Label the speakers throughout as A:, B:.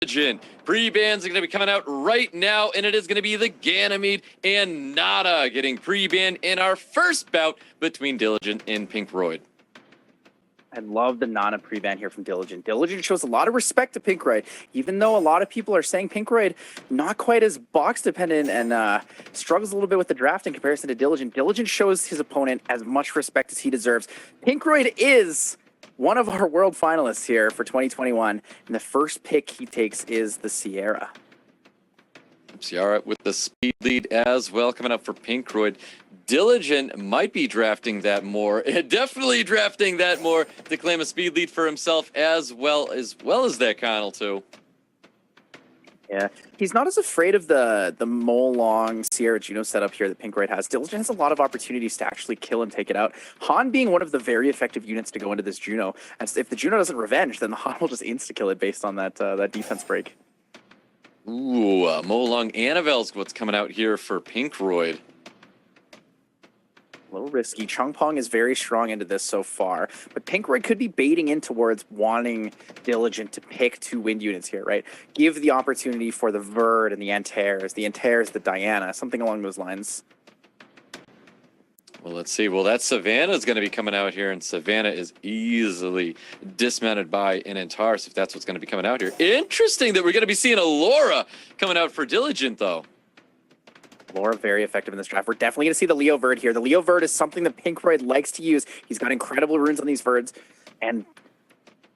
A: Diligent. Pre-bans are going to be coming out right now, and it is going to be the Ganymede and Nada getting pre-banned in our first bout between Diligent and PINKROID.
B: I love the Nana pre-ban here from Diligent. Diligent shows a lot of respect to PINKROID, even though a lot of people are saying PINKROID not quite as box dependent and struggles a little bit with the draft in comparison to Diligent. Diligent shows his opponent as much respect as he deserves. PINKROID is one of our world finalists here for 2021, and the first pick he takes is the Sierra.
A: Sierra with the speed lead as well coming up for PINKROID. Diligent might be drafting that more, definitely drafting that more to claim a speed lead for himself as well as that Connell too.
B: Yeah, he's not as afraid of the Molong Sierra Juno setup here that PINKROID has. Diligent has a lot of opportunities to actually kill and take it out. Han being one of the very effective units to go into this Juno. And if the Juno doesn't revenge, then the Han will just insta-kill it based on that defense break.
A: Ooh, Molong Anavel's what's coming out here for PINKROID.
B: A little risky. Chungpong is very strong into this so far, but PINKROID could be baiting in towards wanting Diligent to pick two wind units here, right? Give the opportunity for the Verd and the Antares, the Diana, something along those lines.
A: Well, let's see. Well, that Savannah is going to be coming out here, and Savannah is easily dismounted by an Antares if that's what's going to be coming out here. Interesting that we're going to be seeing a Laura coming out for Diligent, though.
B: Laura very effective in this draft. We're definitely going to see the Leo Verd here. The Leo Verd is something that PINKROID likes to use. He's got incredible runes on these Verds. And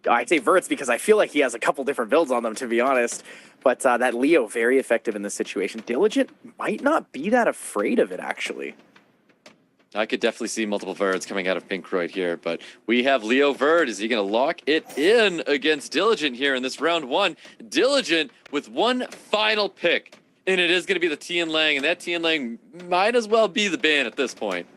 B: I say Verds because I feel like he has a couple different builds on them, to be honest. But that Leo, very effective in this situation. Diligent might not be that afraid of it, actually.
A: I could definitely see multiple Verds coming out of PINKROID here, but we have Leo Verd. Is he going to lock it in against Diligent here in this round one? Diligent with one final pick. And it is going to be the Tian Lang, and that Tian Lang might as well be the ban at this point.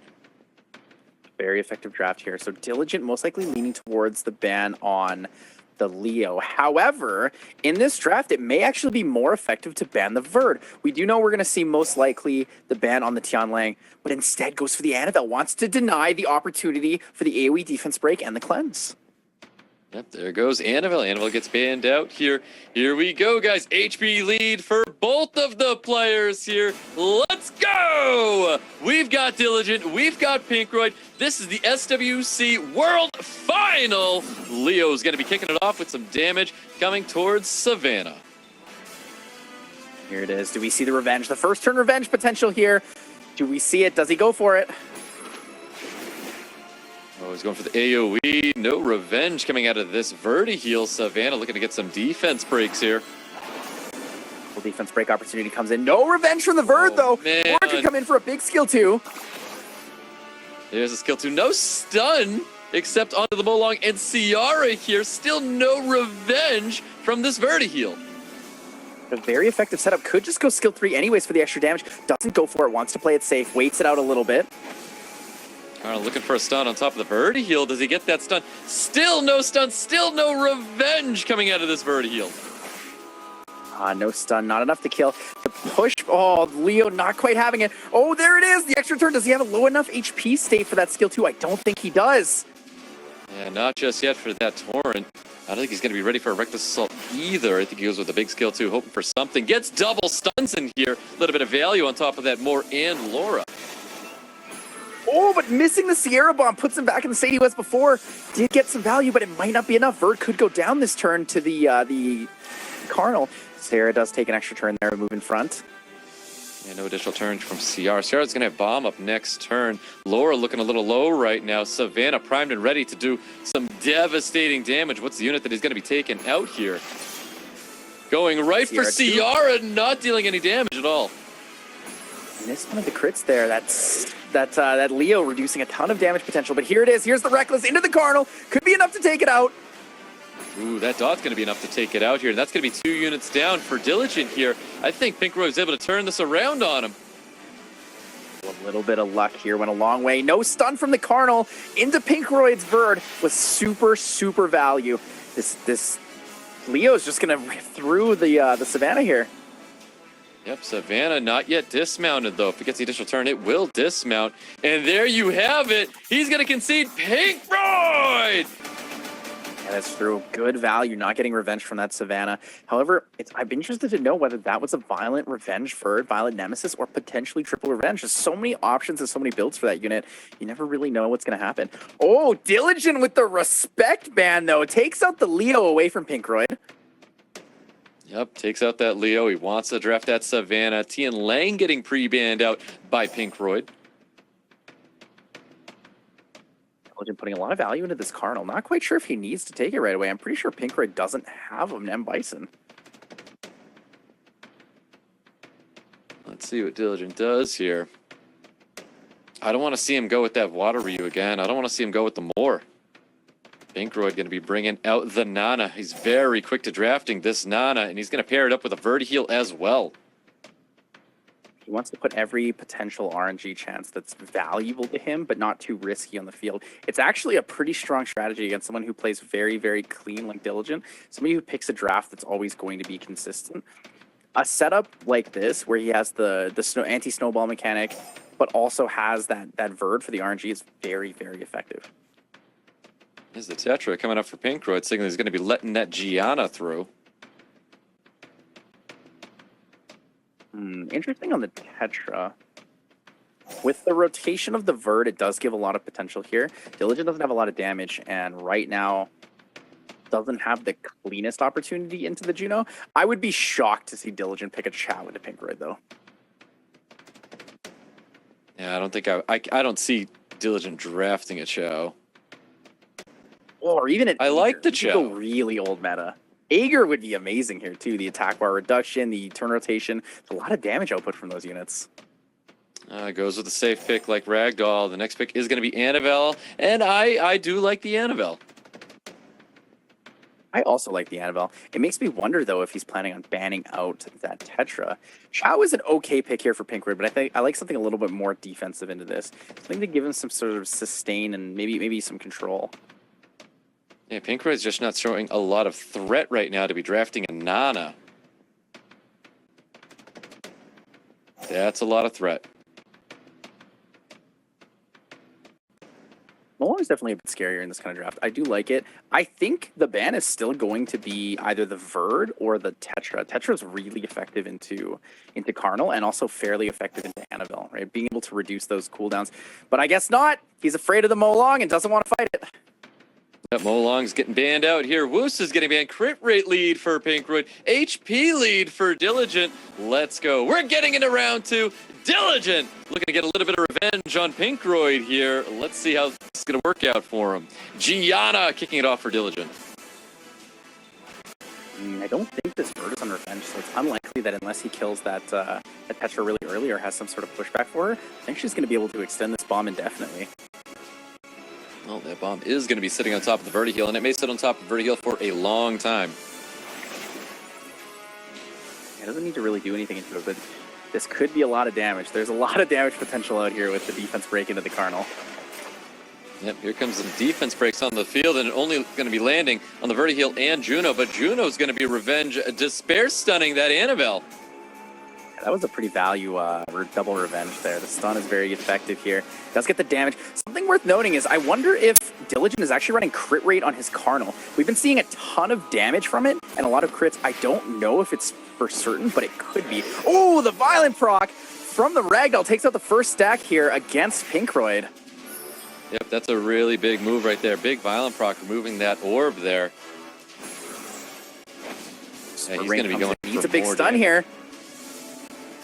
B: Very effective draft here. So Diligent most likely leaning towards the ban on the Leo. However, in this draft, it may actually be more effective to ban the Verd. We do know we're going to see most likely the ban on the Tian Lang, but instead goes for the Annabelle. Wants to deny the opportunity for the AoE defense break and the cleanse.
A: Yep, there goes Annabelle. Annabelle gets banned out here. Here we go, guys. HP lead for both of the players here. Let's go! We've got Diligent. We've got PINKROID. This is the SWC World Final. Leo's going to be kicking it off with some damage coming towards Savannah.
B: Here it is. Do we see the revenge? The first turn revenge potential here. Do we see it? Does he go for it?
A: Oh, he's going for the AoE. No revenge coming out of this Verdi heal. Savannah looking to get some defense breaks here.
B: Full defense break opportunity comes in. No revenge from the Verd, though.
A: Man.
B: Or could come in for a big skill, too.
A: There's a skill 2. No stun, except onto the Molong and Ciara here. Still no revenge from this Verdi heal.
B: A very effective setup. Could just go skill 3 anyways for the extra damage. Doesn't go for it. Wants to play it safe. Waits it out a little bit.
A: Looking for a stun on top of the Verdi heal. Does he get that stun? Still no stun. Still no revenge coming out of this Verdi heal.
B: No stun. Not enough to kill. The push. Oh, Leo not quite having it. Oh, there it is. The extra turn. Does he have a low enough HP state for that skill 2? I don't think he does.
A: Yeah, not just yet for that Torrent. I don't think he's going to be ready for a Reckless Assault either. I think he goes with a big skill 2, hoping for something. Gets double stuns in here. A little bit of value on top of that Moore and Laura.
B: Oh, but missing the Sierra Bomb puts him back in the state he was before. Did get some value, but it might not be enough. Verd could go down this turn to the Carnal. Sierra does take an extra turn there to move in front.
A: Yeah, no additional turn from Ciara. Ciara's going to have bomb up next turn. Laura looking a little low right now. Savannah primed and ready to do some devastating damage. What's the unit that he's going to be taking out here? Going right for Ciara, not dealing any damage at all.
B: Missed one of the crits there. That Leo reducing a ton of damage potential. But here it is. Here's the Reckless into the Carnal. Could be enough to take it out.
A: Ooh, that dot's going to be enough to take it out here. That's going to be 2 units down for Diligent here. I think PINKROID was able to turn this around on him.
B: A little bit of luck here. Went a long way. No stun from the Carnal into PINKROID's Verd with super value. This Leo's just going to rip through the Savannah here.
A: Yep, Savannah not yet dismounted, though. If it gets the additional turn, it will dismount. And there you have it. He's going to concede PINKROID!
B: Yeah, that's true. Good value, not getting revenge from that Savannah. However, I'd be interested to know whether that was a violent revenge Verd, violent nemesis, or potentially triple revenge. There's so many options and so many builds for that unit. You never really know what's going to happen. Oh, Diligent with the respect ban, though. Takes out the Leo away from PINKROID.
A: Yep, takes out that Leo. He wants to draft that Savannah. Tian Lang getting pre-banned out by PINKROID.
B: Putting a lot of value into this Cardinal. Not quite sure if he needs to take it right away. I'm pretty sure PINKROID doesn't have a Nem Bison.
A: Let's see what Diligent does here. I don't want to see him go with that Water Ryu again. I don't want to see him go with the Moor. PINKROID going to be bringing out the Nana. He's very quick to drafting this Nana, and he's going to pair it up with a Vertiheal as well.
B: He wants to put every potential RNG chance that's valuable to him, but not too risky on the field. It's actually a pretty strong strategy against someone who plays very, very clean like Diligent. Somebody who picks a draft that's always going to be consistent. A setup like this, where he has the anti-snowball mechanic, but also has that Verd for the RNG, is very, very effective.
A: There's the Tetra coming up for PINKROID, signaling he's going to be letting that Gianna through.
B: Interesting on the Tetra. With the rotation of the Verd, it does give a lot of potential here. Diligent doesn't have a lot of damage, and right now doesn't have the cleanest opportunity into the Juno. I would be shocked to see Diligent pick a Chow into PINKROID, though.
A: Yeah, I don't think I don't see Diligent drafting a Chow.
B: Or even
A: I like the Chow.
B: Go really old meta. Aegir would be amazing here too. The attack bar reduction, the turn rotation, a lot of damage output from those units.
A: Goes with a safe pick like Ragdoll. The next pick is going to be Annabelle, and I do like the Annabelle.
B: I also like the Annabelle. It makes me wonder though if he's planning on banning out that Tetra. Chow is an okay pick here for PINKROID, but I think I like something a little bit more defensive into this. Something to give him some sort of sustain and maybe some control.
A: Yeah, PINKROID's just not showing a lot of threat right now to be drafting a Nana. That's a lot of threat.
B: Molong is definitely a bit scarier in this kind of draft. I do like it. I think the ban is still going to be either the Verd or the Tetra. Tetra is really effective into Carnal and also fairly effective into Annabelle, right? Being able to reduce those cooldowns. But I guess not. He's afraid of the Molong and doesn't want to fight it.
A: Yep, Molong's getting banned out here. Woos is getting banned. Crit rate lead for PINKROID. HP lead for Diligent. Let's go. We're getting into round two. Diligent looking to get a little bit of revenge on PINKROID here. Let's see how this is going to work out for him. Gianna kicking it off for Diligent.
B: I don't think this Verd is on revenge, so it's unlikely that unless he kills that Tetra really early or has some sort of pushback for her, I think she's going to be able to extend this bomb indefinitely.
A: Well, that bomb is going to be sitting on top of the Vertiheal, and it may sit on top of the Vertiheal for a long time.
B: It doesn't need to really do anything into it, but this could be a lot of damage. There's a lot of damage potential out here with the defense break into the Carnal.
A: Yep, here comes the defense breaks on the field, and only going to be landing on the Vertiheal and Juno, but Juno's going to be revenge, despair stunning that Annabelle.
B: Yeah, that was a pretty value double revenge there. The stun is very effective here. Does get the damage. Something worth noting is I wonder if Diligent is actually running crit rate on his Carnal. We've been seeing a ton of damage from it and a lot of crits. I don't know if it's for certain, but it could be. Oh, the violent proc from the Ragdoll takes out the first stack here against PINKROID.
A: Yep, that's a really big move right there. Big violent proc removing that orb there. Yeah, he's going to be going for
B: needs a big
A: more
B: stun
A: damage.
B: here.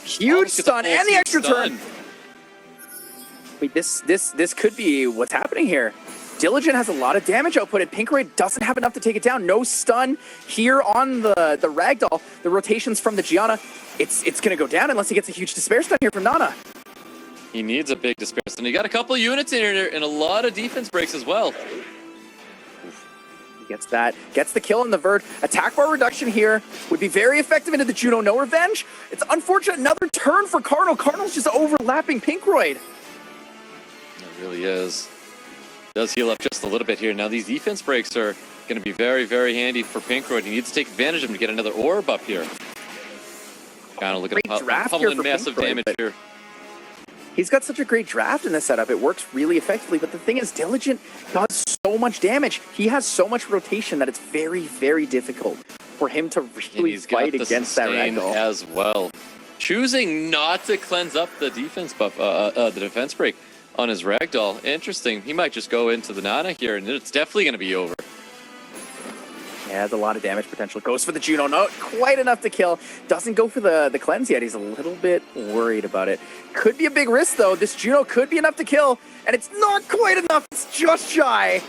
B: Huge stun and the extra turn. Wait, this could be what's happening here. Diligent has a lot of damage output, and PINKROID doesn't have enough to take it down. No stun here on the Ragdoll. The rotations from the Gianna, it's going to go down unless he gets a huge despair stun here from Nana.
A: He needs a big despair stun. He got a couple units in here and a lot of defense breaks as well.
B: He gets that, gets the kill on the Verd. Attack bar reduction here would be very effective into the Juno. No revenge. It's unfortunate. Another turn for Carnal. Carnal's just overlapping PINKROID.
A: It really is. Does heal up just a little bit here. Now these defense breaks are going to be very, very handy for PINKROID. He needs to take advantage of them to get another orb up here. Kind of looking at pummeling massive damage here.
B: He's got such a great draft in this setup. It works really effectively, but the thing is, Diligent does so much damage. He has so much rotation that it's very, very difficult for him to really fight against that ragdoll
A: as well. Choosing not to cleanse up the defense buff, the defense break on his ragdoll. Interesting. He might just go into the Nana here, and it's definitely going to be over.
B: Yeah, has a lot of damage potential. Goes for the Juno, not quite enough to kill. Doesn't go for the cleanse yet. He's a little bit worried about it. Could be a big risk though. This Juno could be enough to kill, and it's not quite enough. It's just shy.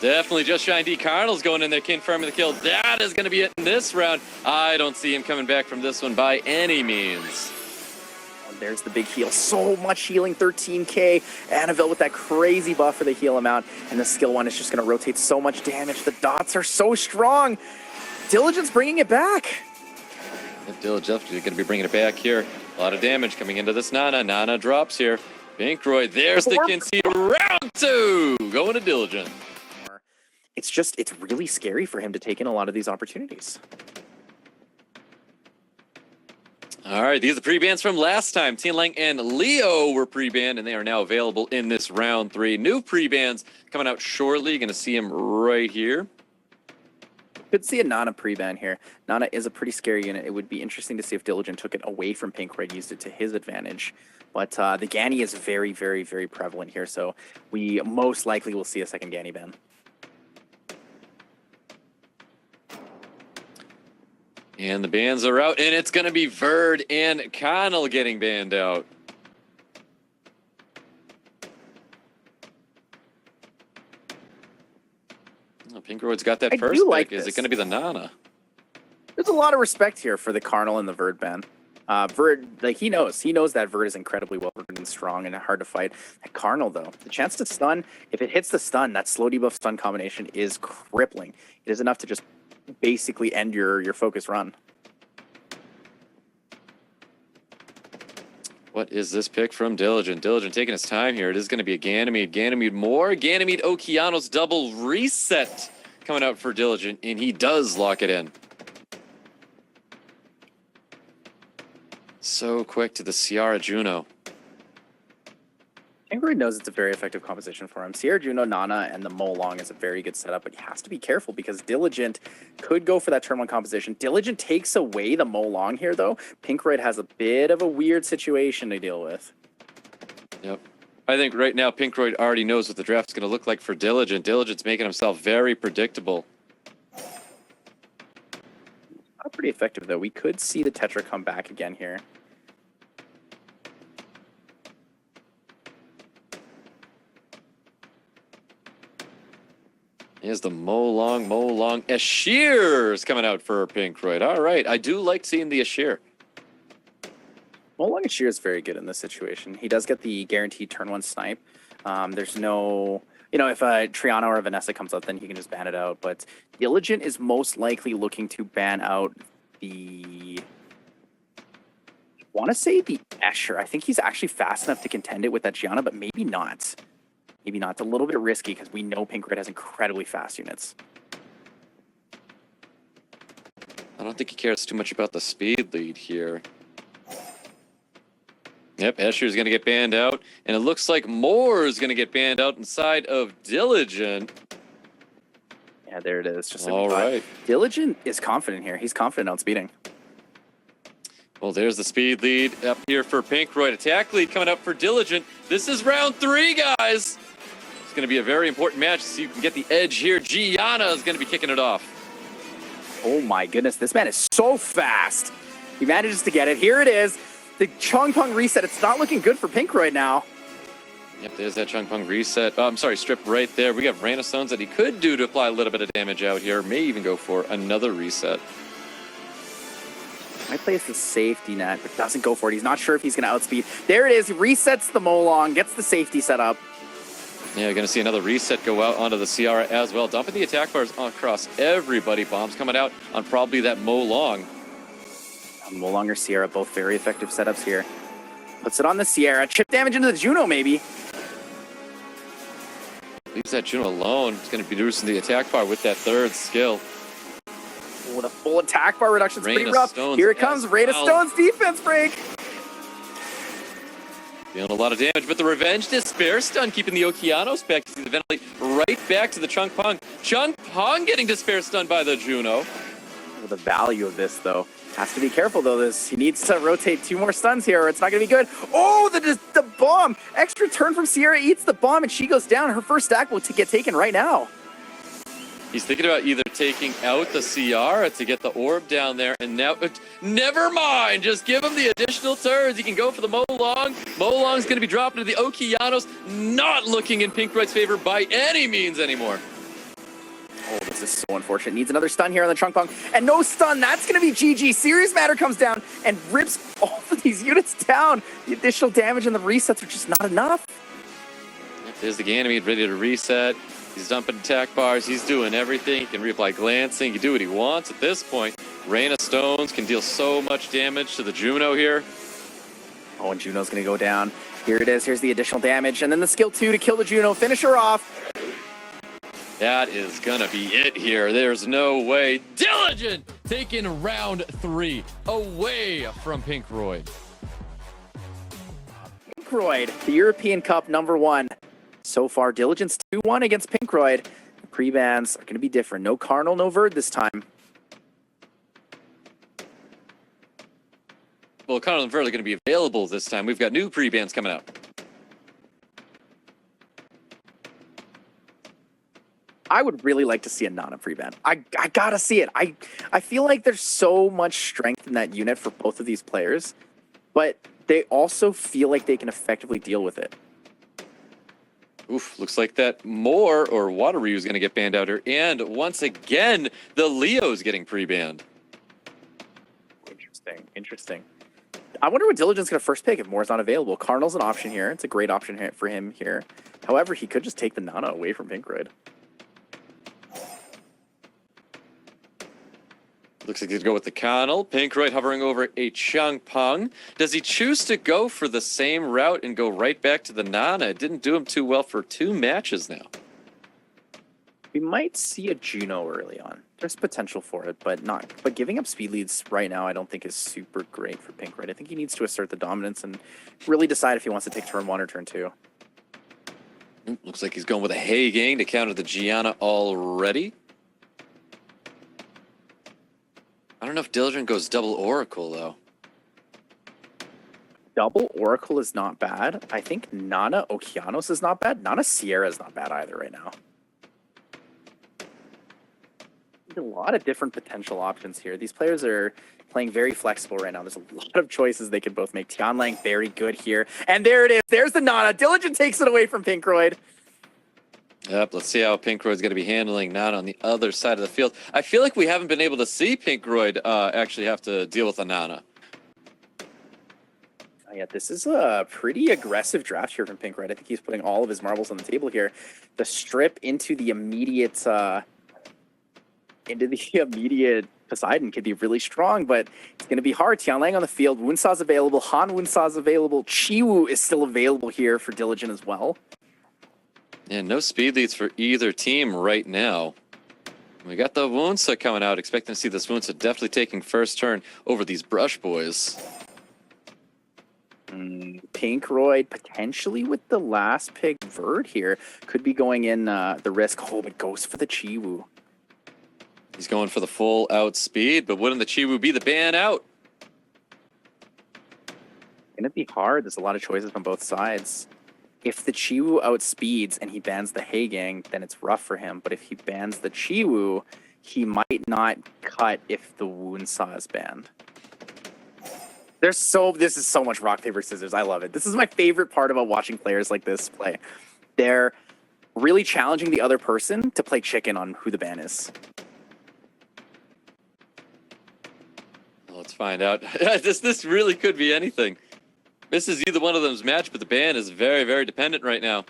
A: Definitely just shy. Indeed, Cardinal's going in there, confirming the kill. That is going to be it in this round. I don't see him coming back from this one by any means.
B: There's the big heal. So much healing, 13k. Annabelle with that crazy buff for the heal amount. And the skill one is just going to rotate so much damage. The dots are so strong. Diligent's bringing it back.
A: Diligent's definitely going to be bringing it back here. A lot of damage coming into this Nana. Nana drops here. PINKROID, there's the concede. Round 2 going to Diligent.
B: It's really scary for him to take in a lot of these opportunities.
A: All right, these are the pre-bans from last time. Tianlang and Leo were pre-banned, and they are now available in this round 3. New pre-bans coming out shortly. You're going to see them right here.
B: Could see a Nana pre-ban here. Nana is a pretty scary unit. It would be interesting to see if Diligent took it away from PINKROID, used it to his advantage. But the Ganny is very, very, very prevalent here, so we most likely will see a second Ganny ban.
A: And the bans are out, and it's going to be Verd and Connell getting banned out. Oh, PINKROID's got that first pick. Like is it going to be the Nana?
B: There's a lot of respect here for the Cardinal and the Verd ban. Verd, like he knows that Verd is incredibly well and strong and hard to fight. That Cardinal though, the chance to stun, if it hits the stun, that slow debuff stun combination is crippling. It is enough to just basically end your focus run.
A: What is this pick from Diligent? Diligent taking his time here. It is going to be a Ganymede. Ganymede more. Ganymede Okeanos double reset coming out for Diligent, and he does lock it in. So quick to the Sierra Juno.
B: PINKROID knows it's a very effective composition for him. Sierra Juno, Nana, and the Molong is a very good setup, but he has to be careful because Diligent could go for that turn 1 composition. Diligent takes away the Molong here, though. PINKROID has a bit of a weird situation to deal with.
A: Yep. I think right now PINKROID already knows what the draft's going to look like for Diligent. Diligent's making himself very predictable.
B: Not pretty effective, though. We could see the Tetra come back again here.
A: Here's the Molong. Ashir's coming out for PINKROID. All right. I do like seeing the Ashir.
B: Molong Ashir is very good in this situation. He does get the guaranteed turn 1 snipe. There's no... You know, if a Triana or a Vanessa comes up, then he can just ban it out. But Diligent is most likely looking to ban out the... I want to say the Escher. I think he's actually fast enough to contend it with that Gianna, but maybe not. Maybe not. It's a little bit risky because we know PINKROID has incredibly fast units.
A: I don't think he cares too much about the speed lead here. Yep, Escher's going to get banned out. And it looks like Moore is going to get banned out inside of Diligent.
B: Yeah, there it is. Just
A: all right.
B: Diligent is confident here. He's confident outspeeding.
A: Well, there's the speed lead up here for PINKROID. Attack lead coming up for Diligent. This is round 3, guys. It's going to be a very important match so you can get the edge here. Gianna is going to be kicking it off.
B: Oh my goodness, this man is so fast. He manages to get it. Here it is. The Chongpeng reset. It's not looking good for PINKROID now.
A: Yep, there's that Chongpeng reset. Oh, I'm sorry, strip right there. We got Rana Stones that he could do to apply a little bit of damage out here. May even go for another reset.
B: Might play as the safety net, but doesn't go for it. He's not sure if he's going to outspeed. There it is. He resets the Molong, gets the safety set up.
A: Yeah, you're going to see another reset go out onto the Ciara as well. Dumping the attack bars across everybody. Bombs coming out on probably that Molong.
B: Molong or Sierra, both very effective setups here. Puts it on the Sierra. Chip damage into the Juno, maybe.
A: Leaves that Juno alone. He's going to be reducing the attack bar with that third skill.
B: Oh, the full attack bar reduction is pretty rough. Here it comes. Rate of Stone's defense break.
A: Feeling a lot of damage, but the Revenge Despair stun keeping the Okeanos back. You see the Ventilate right back to the Chunk Pong. Chunk Pong getting Despair stunned by the Juno.
B: Well, the value of this, though, has to be careful, though. He needs to rotate 2 more stuns here, or it's not going to be good. Oh, the bomb! Extra turn from Sierra eats the bomb, and she goes down. Her first stack will get taken right now.
A: He's thinking about either taking out the Ciara to get the orb down there, and now, never mind, just give him the additional turns. He can go for the Molong. Molong's going to be dropping to the Okeanos, not looking in PINKROID's favor by any means anymore.
B: Oh, this is so unfortunate. Needs another stun here on the Chunk Pong, and no stun. That's going to be GG. Serious Matter comes down and rips all of these units down. The additional damage and the resets are just not enough.
A: There's the Ganymede ready to reset. He's dumping attack bars. He's doing everything. He can reapply glancing. He can do what he wants at this point. Rain of Stones can deal so much damage to the Juno here.
B: Oh, and Juno's going to go down. Here it is. Here's the additional damage. And then the skill 2 to kill the Juno. Finish her off.
A: That is going to be it here. There's no way. Diligent taking round 3 away from PINKROID.
B: PINKROID, the European Cup #1. So far, Diligence 2-1 against PINKROID. The pre-bans are going to be different. No Carnal, no Verd this time.
A: Well, Carnal and Verd are going to be available this time. We've got new pre-bans coming out.
B: I would really like to see a Nana pre-ban. I gotta see it. I feel like there's so much strength in that unit for both of these players, but they also feel like they can effectively deal with it.
A: Oof, looks like that Moore or Water Ryu is going to get banned out here. And once again, the Leo's getting pre-banned.
B: Interesting. I wonder what Diligent's going to first pick if Moore's not available. Carnal's an option here. It's a great option for him here. However, he could just take the Nana away from PINKROID.
A: Looks like he's going to go with the Carnal. PINKROID hovering over a Chunk Pong. Does he choose to go for the same route and go right back to the Nana? It didn't do him too well for 2 matches now.
B: We might see a Juno early on. There's potential for it, but giving up speed leads right now I don't think is super great for PINKROID. I think he needs to assert the dominance and really decide if he wants to take turn 1 or turn 2.
A: Looks like he's going with a Hay Gang to counter the Gianna already. I don't know if Diligent goes double Oracle, though.
B: Double Oracle is not bad. I think Nana Okeanos is not bad. Nana Sierra is not bad either right now. A lot of different potential options here. These players are playing very flexible right now. There's a lot of choices they could both make. Tianlang, very good here. And there it is. There's the Nana. Diligent takes it away from PINKROID.
A: Yep, let's see how PINKROID's going to be handling Nana on the other side of the field. I feel like we haven't been able to see PINKROID actually have to deal with a Nana.
B: Yeah, this is a pretty aggressive draft here from PINKROID. I think he's putting all of his marbles on the table here. The strip into the immediate Poseidon could be really strong, but it's going to be hard. Tianlang on the field. Wunsa's available. Han Wunsa's available. Chiwu is still available here for Diligent as well.
A: And no speed leads for either team right now. We got the Wunsa coming out. Expecting to see this Wunsa definitely taking first turn over these Brush Boys.
B: PINKROID potentially with the last pick. Verd here could be going in the risk. Oh, but goes for the Chiwu.
A: He's going for the full outspeed, but wouldn't the Chiwu be the ban out?
B: Gonna be hard. There's a lot of choices on both sides. If the Chiwu outspeeds and he bans the Hay Gang, then it's rough for him. But if he bans the Chiwu, he might not cut if the Wunsa is banned. This is so much rock, paper, scissors. I love it. This is my favorite part about watching players like this play. They're really challenging the other person to play chicken on who the ban is.
A: Let's find out. This really could be anything. This is either one of them's match, but the ban is very, very dependent right now.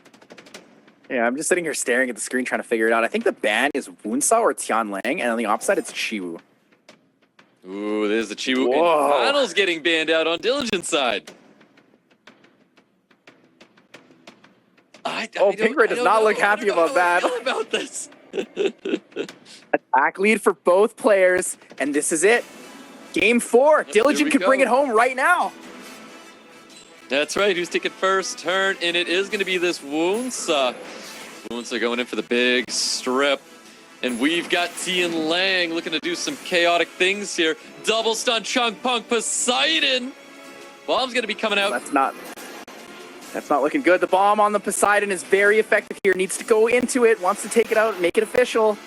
B: Yeah, I'm just sitting here staring at the screen trying to figure it out. I think the ban is Wunsa or Tianlang, and on the opposite, it's Chiwu.
A: Ooh, there's the Chiwu.
B: Whoa.
A: And Finals getting banned out on Diligent's side.
B: PINKROID does not look happy about that.
A: I don't know how I feel about this.
B: Attack lead for both players, and this is it. Game 4. Diligent could bring it home right now.
A: That's right, who's taking first turn, and it is going to be this Woonsa. Woonsa going in for the big strip. And we've got Tian Lang looking to do some chaotic things here. Double stun, Chung Punk, Poseidon. Bomb's going to be coming out.
B: That's not looking good. The bomb on the Poseidon is very effective here. Needs to go into it, wants to take it out, make it official.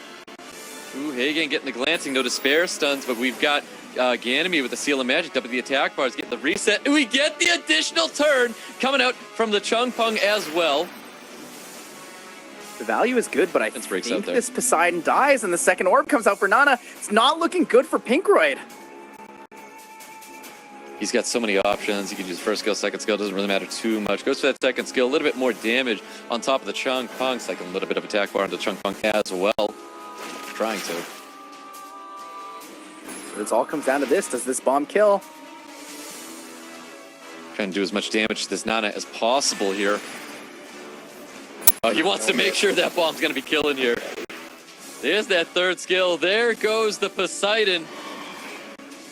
A: Ooh, Hagen getting the glancing, no despair stuns, but we've got Ganymede with the Seal of Magic up at the attack bars, getting the reset. And we get the additional turn coming out from the Chung Pung as well.
B: The value is good, but I think
A: out there.
B: this Poseidon dies and the second orb comes out for Nana. It's not looking good for PINKROID.
A: He's got so many options. He can use first skill, second skill, doesn't really matter too much. Goes for that second skill, a little bit more damage on top of the Chung Pung. Like a little bit of attack bar on the Chung Pung as well. Trying to.
B: It all comes down to this. Does this bomb kill?
A: Trying to do as much damage to this Nana as possible here. Oh, he wants to make sure that bomb's going to be killing here. There's that third skill. There goes the Poseidon.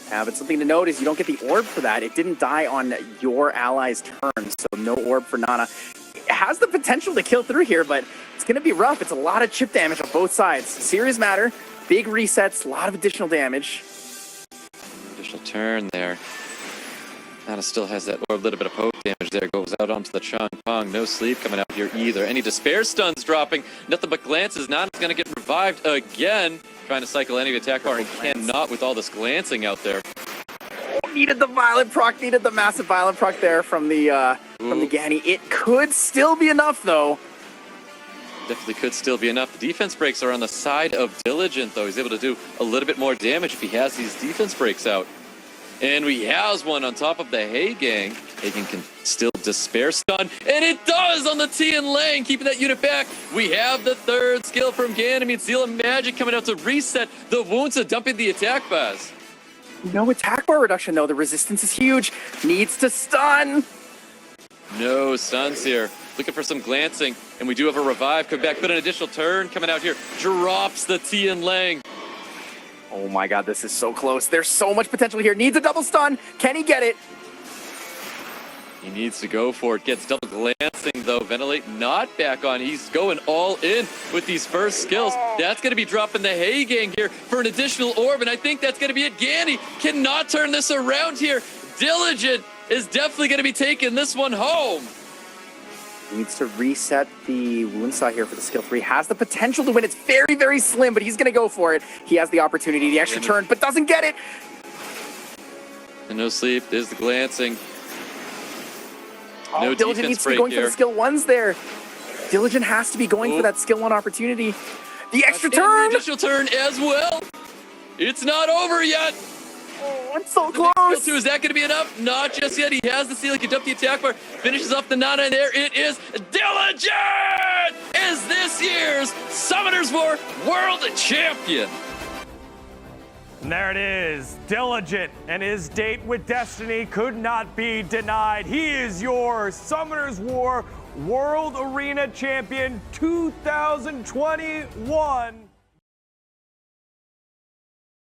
B: Yeah, but something to note is you don't get the orb for that. It didn't die on your ally's turn, so no orb for Nana. It has the potential to kill through here, but it's going to be rough. It's a lot of chip damage on both sides. Serious matter. Big resets, a lot of additional damage.
A: Additional turn there. Nana still has that orb, a little bit of poke damage there. Goes out onto the Chung Pung. No sleep coming out here either. Any despair stuns dropping. Nothing but glances. Nana's going to get revived again. Trying to cycle any attack bar. He cannot with all this glancing out there.
B: Oh, needed the violent proc. Needed the massive violent proc there from the Ganny. It could still be enough though.
A: Definitely could still be enough. The defense breaks are on the side of Diligent though. He's able to do a little bit more damage if he has these defense breaks out. And he has one on top of the Hagen. Hagen can still despair stun, and it does on the Tian Lang, keeping that unit back. We have the third skill from Ganymede. Seal of Magic coming out to reset the wounds of dumping the attack bars.
B: No attack bar reduction though. The resistance is huge. Needs to stun.
A: No stuns here. Looking for some glancing, and we do have a revive. Come back, put an additional turn coming out here. Drops the Tian Lang.
B: Oh my god, this is so close. There's so much potential here. Needs a double stun. Can he get it?
A: He needs to go for it. Gets double glancing though. Ventilate not back on. He's going all in with these first skills. That's going to be dropping the Hagen here for an additional orb, and I think that's going to be it. Ganny cannot turn this around here. Diligent is definitely going to be taking this one home.
B: Needs to reset the Woonsa here for the skill 3. Has the potential to win. It's very, very slim, but he's going to go for it. He has the opportunity, the extra turn, but doesn't get it.
A: And no sleep. There's the glancing. No
B: Diligent needs to be going for the skill 1s there. Diligent has to be going for that skill 1 opportunity. The extra turn.
A: The additional turn as well. It's not over yet.
B: Oh, it's so close.
A: Is that going to be enough? Not just yet. He has the seal. He can dump the attack bar. Finishes off the Nana, and there it is. Diligent is this year's Summoners War World Champion.
C: And there it is. Diligent, and his date with Destiny could not be denied. He is your Summoners War World Arena Champion 2021.